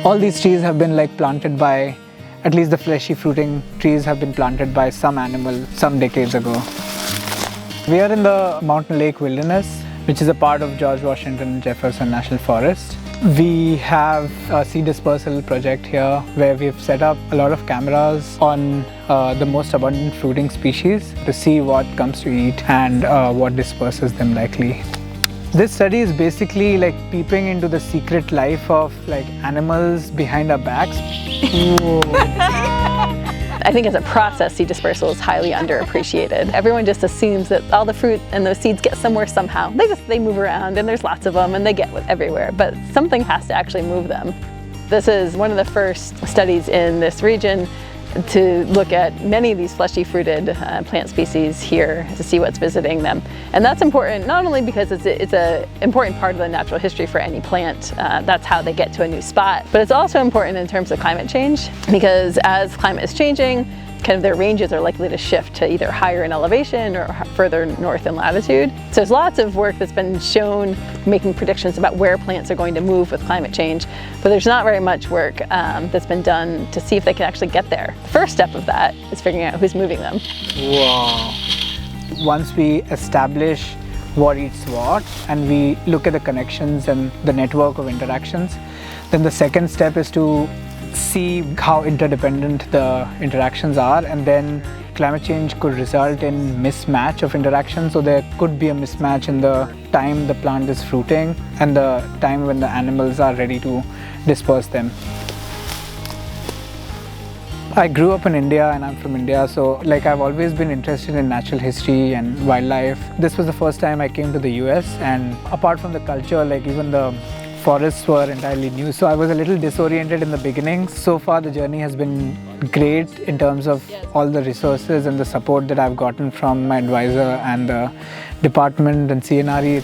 All these trees have been planted by, at least the fleshy fruiting trees have been planted by some animal some decades ago. We are in the Mountain Lake Wilderness, which is a part of George Washington and Jefferson National Forest. We have a seed dispersal project here where we've set up a lot of cameras on the most abundant fruiting species to see what comes to eat and what disperses them likely. This study is basically peeping into the secret life of animals behind our backs. I think as a process, seed dispersal is highly underappreciated. Everyone just assumes that all the fruit and those seeds get somewhere somehow. They move around and there's lots of them and they get everywhere, but something has to actually move them. This is one of the first studies in this region to look at many of these fleshy fruited plant species here to see what's visiting them. And that's important not only because it's an important part of the natural history for any plant, that's how they get to a new spot, but it's also important in terms of climate change, because as climate is changing, their ranges are likely to shift to either higher in elevation or further north in latitude. So there's lots of work that's been shown making predictions about where plants are going to move with climate change, but there's not very much work that's been done to see if they can actually get there. The first step of that is figuring out who's moving them. Wow. Once we establish what eats what and we look at the connections and the network of interactions, then the second step is to see how interdependent the interactions are, and then climate change could result in mismatch of interactions. So there could be a mismatch in the time the plant is fruiting and the time when the animals are ready to disperse them. I grew up in India and I'm from India, so I've always been interested in natural history and wildlife. This was the first time I came to the US, and apart from the culture, even the forests were entirely new, so I was a little disoriented in the beginning. So far the journey has been great in terms of all the resources and the support that I've gotten from my advisor and the department and CNRE.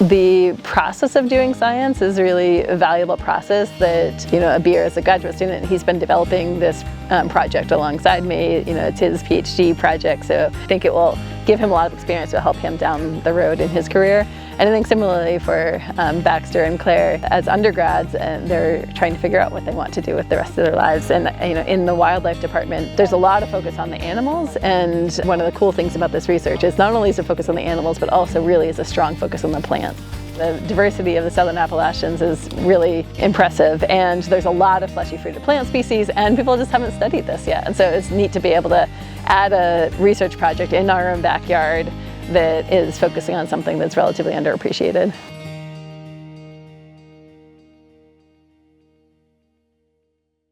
The process of doing science is really a valuable process that, Abir, as a graduate student, he's been developing this project alongside me. It's his Ph.D. project, so I think it will give him a lot of experience to help him down the road in his career. And I think similarly for Baxter and Claire, as undergrads, they're trying to figure out what they want to do with the rest of their lives. And in the wildlife department, there's a lot of focus on the animals. And one of the cool things about this research is not only is it focus on the animals, but also really is a strong focus on the plants. The diversity of the Southern Appalachians is really impressive, and there's a lot of fleshy fruited plant species, and people just haven't studied this yet. And so it's neat to be able to add a research project in our own backyard that is focusing on something that's relatively underappreciated.